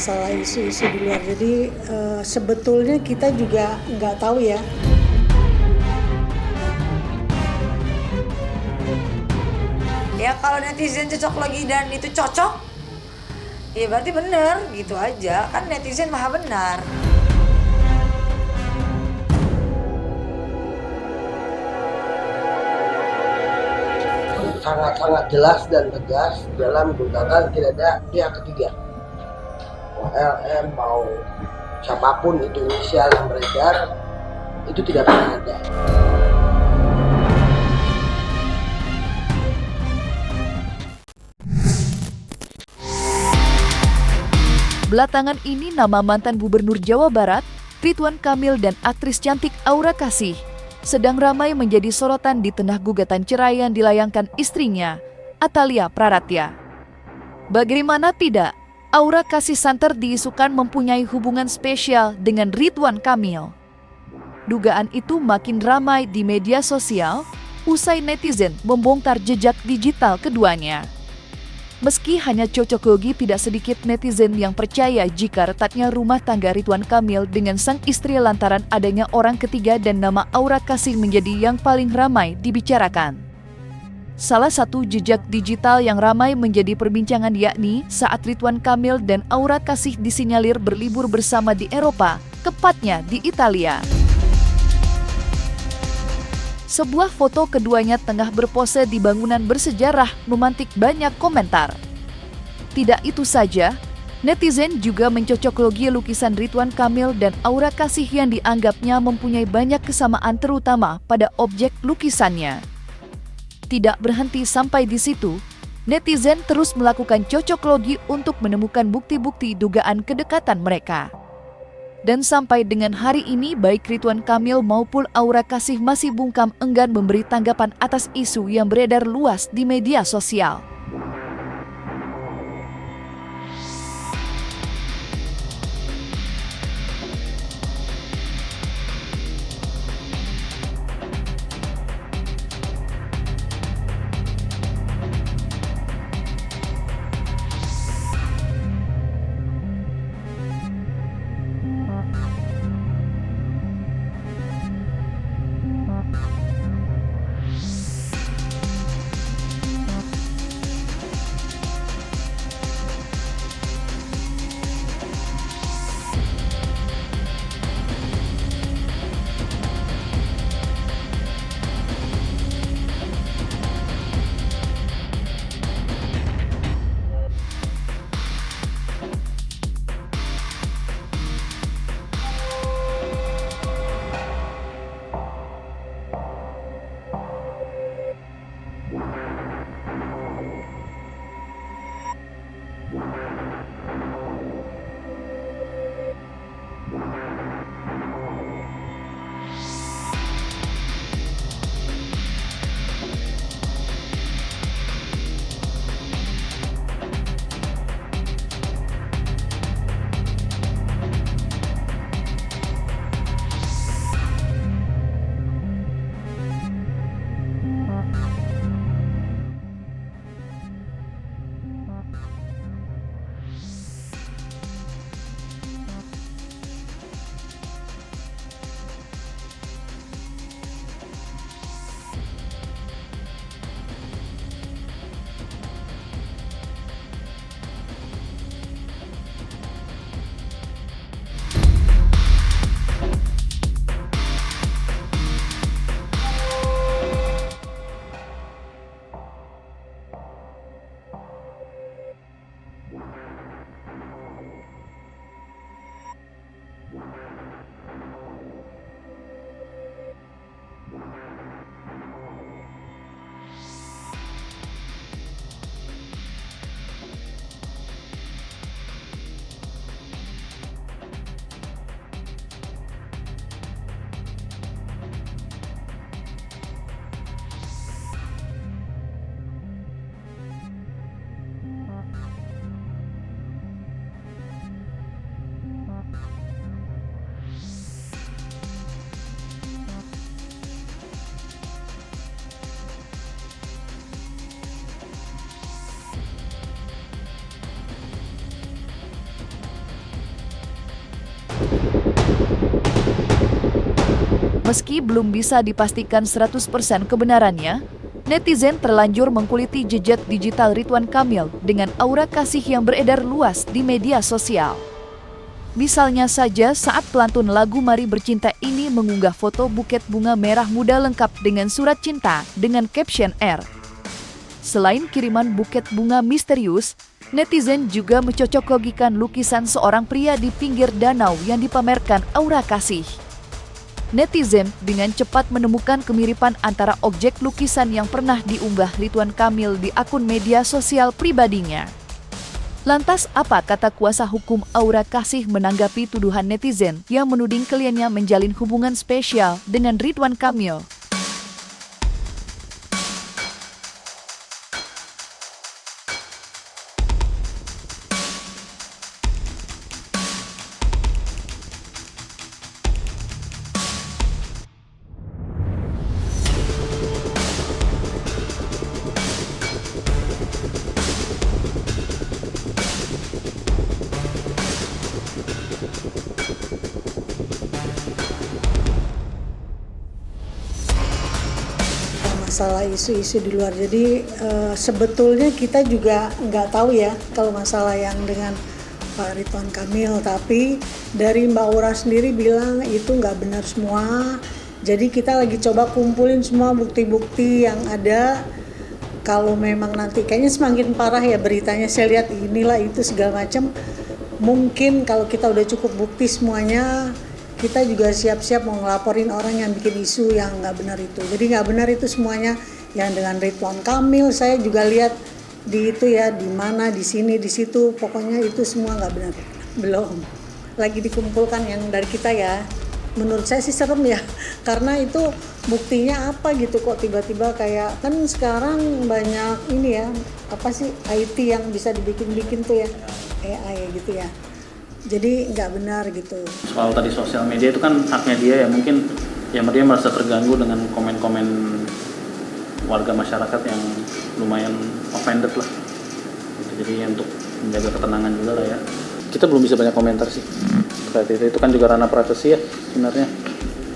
masalah isu-isu di luar. Jadi sebetulnya kita juga nggak tahu ya. Ya kalau netizen cocok lagi dan itu cocok, ya berarti bener gitu aja. Kan netizen maha benar. Sangat-sangat jelas dan tegas dalam gugatan tidak ada pihak ketiga. Mau LM, mau siapapun itu inisial yang beredar, itu tidak pernah ada. Belakangan ini nama mantan Gubernur Jawa Barat, Ridwan Kamil dan aktris cantik Aura Kasih sedang ramai menjadi sorotan di tengah gugatan cerai yang dilayangkan istrinya, Atalia Praratya. Bagaimana tidak, Aura Kasih santer diisukan mempunyai hubungan spesial dengan Ridwan Kamil. Dugaan itu makin ramai di media sosial, usai netizen membongkar jejak digital keduanya. Meski hanya cocok logi, tidak sedikit netizen yang percaya jika retaknya rumah tangga Ridwan Kamil dengan sang istri lantaran adanya orang ketiga dan nama Aura Kasih menjadi yang paling ramai dibicarakan. Salah satu jejak digital yang ramai menjadi perbincangan yakni saat Ridwan Kamil dan Aura Kasih disinyalir berlibur bersama di Eropa, tepatnya di Italia. Sebuah foto keduanya tengah berpose di bangunan bersejarah memantik banyak komentar. Tidak itu saja, netizen juga mencocoklogi lukisan Ridwan Kamil dan Aura Kasih yang dianggapnya mempunyai banyak kesamaan terutama pada objek lukisannya. Tidak berhenti sampai di situ, netizen terus melakukan cocoklogi untuk menemukan bukti-bukti dugaan kedekatan mereka. Dan sampai dengan hari ini baik Ridwan Kamil maupun Aura Kasih masih bungkam enggan memberi tanggapan atas isu yang beredar luas di media sosial. Meski belum bisa dipastikan 100% kebenarannya, netizen terlanjur mengkuliti jejak digital Ridwan Kamil dengan aura kasih yang beredar luas di media sosial. Misalnya saja saat pelantun lagu Mari Bercinta ini mengunggah foto buket bunga merah muda lengkap dengan surat cinta dengan caption R. Selain kiriman buket bunga misterius, netizen juga mencocok-logikan lukisan seorang pria di pinggir danau yang dipamerkan aura kasih. Netizen dengan cepat menemukan kemiripan antara objek lukisan yang pernah diunggah Ridwan Kamil di akun media sosial pribadinya. Lantas apa kata kuasa hukum Aura Kasih menanggapi tuduhan netizen yang menuding kliennya menjalin hubungan spesial dengan Ridwan Kamil? Masalah isu-isu di luar. Jadi sebetulnya kita juga nggak tahu ya kalau masalah yang dengan Pak Ridwan Kamil, tapi dari Mbak Aura sendiri bilang itu nggak benar semua. Jadi kita lagi coba kumpulin semua bukti-bukti yang ada. Kalau memang nanti kayaknya semakin parah ya beritanya, saya lihat inilah itu segala macam. Mungkin kalau kita udah cukup bukti semuanya, kita juga siap-siap mau ngelaporin orang yang bikin isu yang nggak benar itu. Jadi nggak benar itu semuanya yang dengan Ridwan Kamil. Saya juga lihat di itu ya, di mana, di sini, di situ, pokoknya itu semua nggak benar. Belum lagi dikumpulkan yang dari kita ya. Menurut saya sih serem ya, karena itu buktinya apa gitu kok tiba-tiba kayak, kan sekarang banyak ini ya, apa sih IT yang bisa dibikin-bikin tuh ya, AI gitu ya. Jadi nggak benar gitu. Soal tadi sosial media itu kan haknya dia ya, mungkin ya dia merasa terganggu dengan komen-komen warga masyarakat yang lumayan offended lah. Jadi untuk menjaga ketenangan juga lah ya. Kita belum bisa banyak komentar sih terkait itu kan juga ranah privasi ya sebenarnya.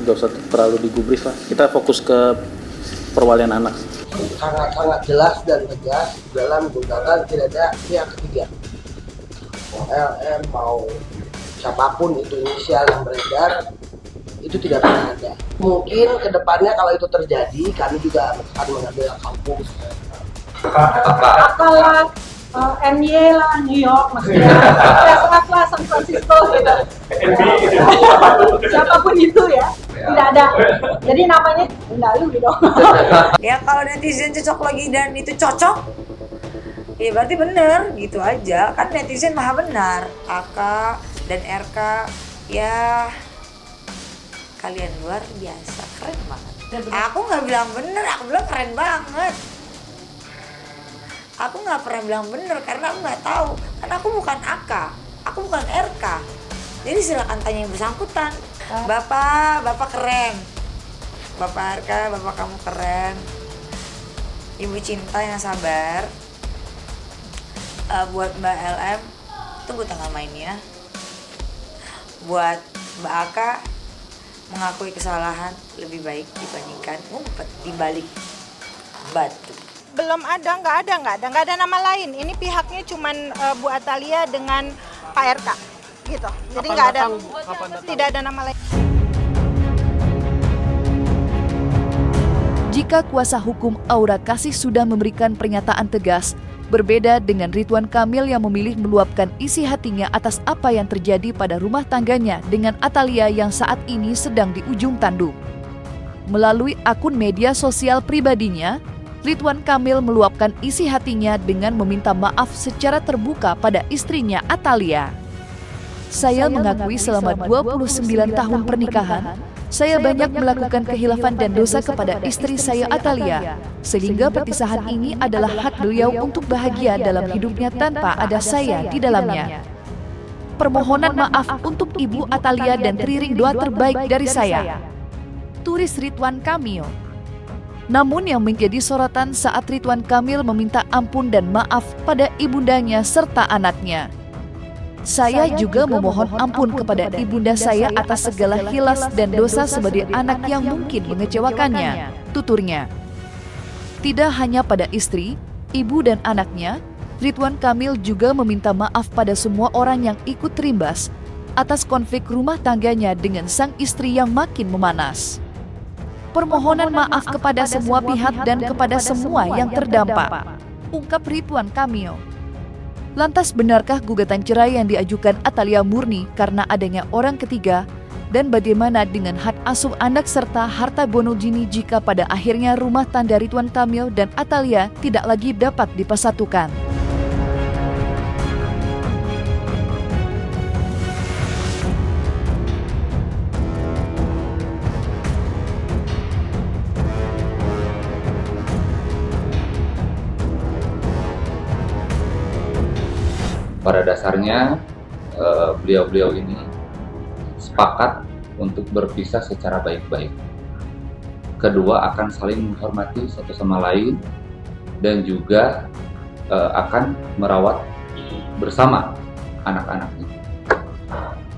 Nggak usah terlalu digubris lah. Kita fokus ke perwalian anak. Sangat-sangat jelas dan tegas dalam gugatan tidak ada pihak ketiga. LM mau siapapun itu inisial yang beredar itu tidak pernah ada. Mungkin kedepannya kalau itu terjadi kami juga akan mengambil kampus. Apalah MY lah, New York maksudnya. Lah San Francisco gitu. Siapapun itu ya, tidak ada. Jadi namanya lalu gitu. Ya kalau netizen cocok lagi dan itu cocok, ya berarti bener gitu aja. Kan netizen maha benar. AK dan RK ya kalian luar biasa, keren banget. Aku nggak bilang bener, aku bilang keren banget. Aku nggak pernah bilang bener karena aku nggak tahu. Karena aku bukan AK, aku bukan RK. Jadi silakan tanya yang bersangkutan. Bapak keren. Bapak RK, bapak kamu keren. Ibu Cinta yang sabar. Buat Mbak LM, tunggu tanggal mainnya. Buat Mbak Aka, mengakui kesalahan lebih baik dibandingkan ngumpet di balik batu. Belum ada, nggak ada nama lain. Ini pihaknya cuman Bu Atalia dengan Pak RK, gitu. Jadi nggak ada, tidak ada nama lain. Jika kuasa hukum Aura Kasih sudah memberikan pernyataan tegas, berbeda dengan Ridwan Kamil yang memilih meluapkan isi hatinya atas apa yang terjadi pada rumah tangganya dengan Atalia yang saat ini sedang di ujung tanduk. Melalui akun media sosial pribadinya, Ridwan Kamil meluapkan isi hatinya dengan meminta maaf secara terbuka pada istrinya Atalia. Saya mengakui selama 29 tahun pernikahan, saya banyak melakukan kehilafan dan dosa kepada istri saya Atalia, sehingga perpisahan ini adalah hak beliau untuk bahagia dalam hidupnya tanpa ada saya di dalamnya. Permohonan maaf untuk Ibu Atalia dan teriring doa terbaik dari saya. Tulis Ridwan Kamil. Namun yang menjadi sorotan saat Ridwan Kamil meminta ampun dan maaf pada ibundanya serta anaknya. Saya juga memohon ampun kepada ibunda saya atas segala hilas dan dosa sebagai anak yang mungkin mengecewakannya, tuturnya. Tidak hanya pada istri, ibu dan anaknya, Ridwan Kamil juga meminta maaf pada semua orang yang ikut terimbas atas konflik rumah tangganya dengan sang istri yang makin memanas. Permohonan maaf kepada semua pihak dan kepada semua yang terdampak, ungkap Ridwan Kamil. Lantas benarkah gugatan cerai yang diajukan Atalia murni karena adanya orang ketiga? Dan bagaimana dengan hak asuh anak serta harta Gonogini jika pada akhirnya rumah tangga Ridwan Kamil dan Atalia tidak lagi dapat dipersatukan? Pada dasarnya beliau-beliau ini sepakat untuk berpisah secara baik-baik. Kedua akan saling menghormati satu sama lain dan juga akan merawat bersama anak-anaknya.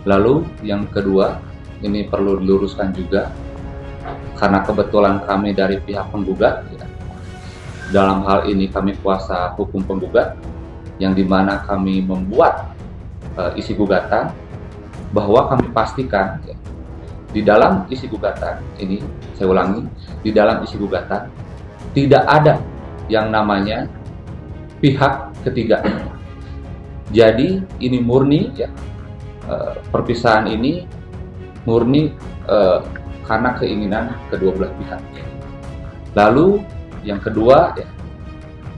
Lalu yang kedua, ini perlu diluruskan juga karena kebetulan kami dari pihak penggugat, ya, dalam hal ini kami kuasa hukum penggugat, yang dimana kami membuat isi gugatan, bahwa kami pastikan ya, di dalam isi gugatan ini, saya ulangi, di dalam isi gugatan tidak ada yang namanya pihak ketiga. Jadi ini murni ya, perpisahan ini murni karena keinginan kedua belah pihak. Lalu yang kedua ya,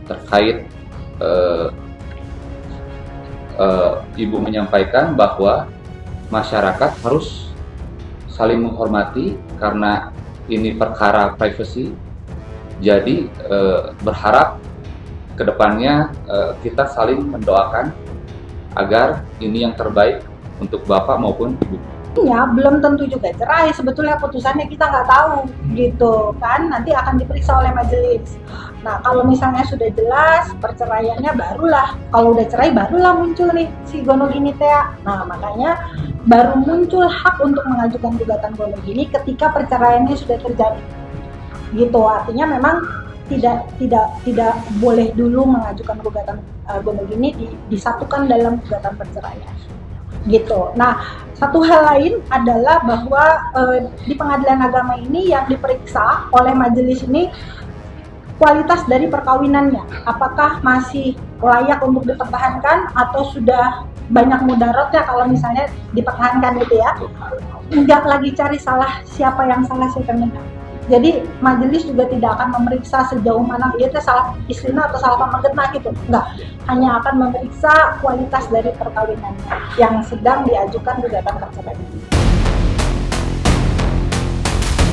terkait Ibu menyampaikan bahwa masyarakat harus saling menghormati karena ini perkara privasi. Jadi berharap kedepannya kita saling mendoakan agar ini yang terbaik untuk Bapak maupun Ibu. Ya, belum tentu juga cerai, sebetulnya putusannya kita nggak tahu gitu kan, nanti akan diperiksa oleh majelis. Nah kalau misalnya sudah jelas perceraiannya, barulah kalau udah cerai barulah muncul nih si Gonogini Tea. Nah makanya baru muncul hak untuk mengajukan gugatan Gonogini ketika perceraiannya sudah terjadi gitu. Artinya memang tidak boleh dulu mengajukan gugatan Gonogini disatukan dalam gugatan perceraian gitu. Nah, satu hal lain adalah bahwa di pengadilan agama ini yang diperiksa oleh majelis ini kualitas dari perkawinannya, apakah masih layak untuk dipertahankan atau sudah banyak mudaratnya kalau misalnya dipertahankan gitu ya. Enggak lagi cari salah, siapa yang salah siapa yang benar. Jadi majelis juga tidak akan memeriksa sejauh mana itu salah istrinya atau salah pemenggetna gitu, enggak. Hanya akan memeriksa kualitas dari perkawinannya yang sedang diajukan gugatan perceraian.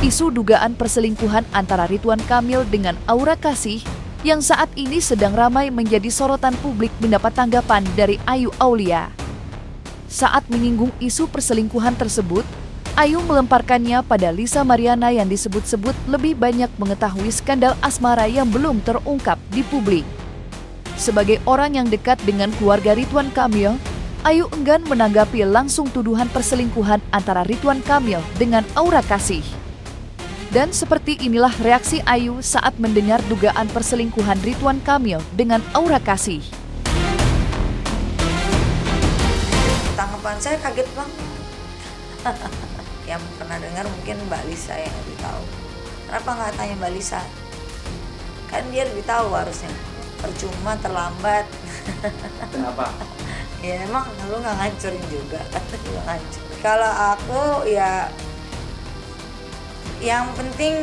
Isu dugaan perselingkuhan antara Ridwan Kamil dengan Aura Kasih yang saat ini sedang ramai menjadi sorotan publik mendapat tanggapan dari Ayu Aulia. Saat menyinggung isu perselingkuhan tersebut, Ayu melemparkannya pada Lisa Mariana yang disebut-sebut lebih banyak mengetahui skandal asmara yang belum terungkap di publik. Sebagai orang yang dekat dengan keluarga Ridwan Kamil, Ayu enggan menanggapi langsung tuduhan perselingkuhan antara Ridwan Kamil dengan Aura Kasih. Dan seperti inilah reaksi Ayu saat mendengar dugaan perselingkuhan Ridwan Kamil dengan Aura Kasih. Tanggapan saya kaget banget. Yang pernah dengar mungkin Mbak Lisa yang lebih tahu. Kenapa nggak tanya Mbak Lisa? Kan dia lebih tahu harusnya. Percuma, terlambat. Kenapa? Ya emang lu nggak ngancurin juga. Lu ngancur. Kalau aku ya yang penting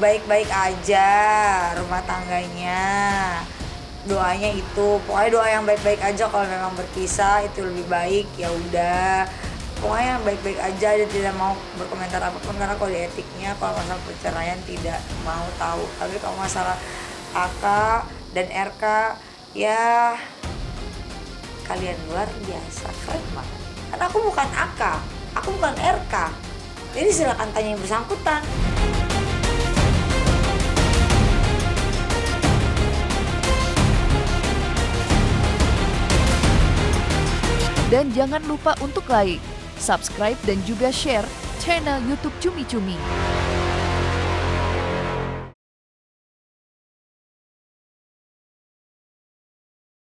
baik-baik aja rumah tangganya. Doanya itu, pokoknya doa yang baik-baik aja. Kalau memang berpisah itu lebih baik, ya udah. Pokoknya baik-baik aja dan tidak mau berkomentar apapun, karena kalau di etiknya kalau masalah perceraian tidak mau tahu. Tapi kalau masalah AK dan RK ya kalian luar biasa, keren banget. Karena aku bukan AK, aku bukan RK. Jadi silakan tanya yang bersangkutan. Dan jangan lupa untuk like, subscribe dan juga share channel YouTube Cumi Cumi.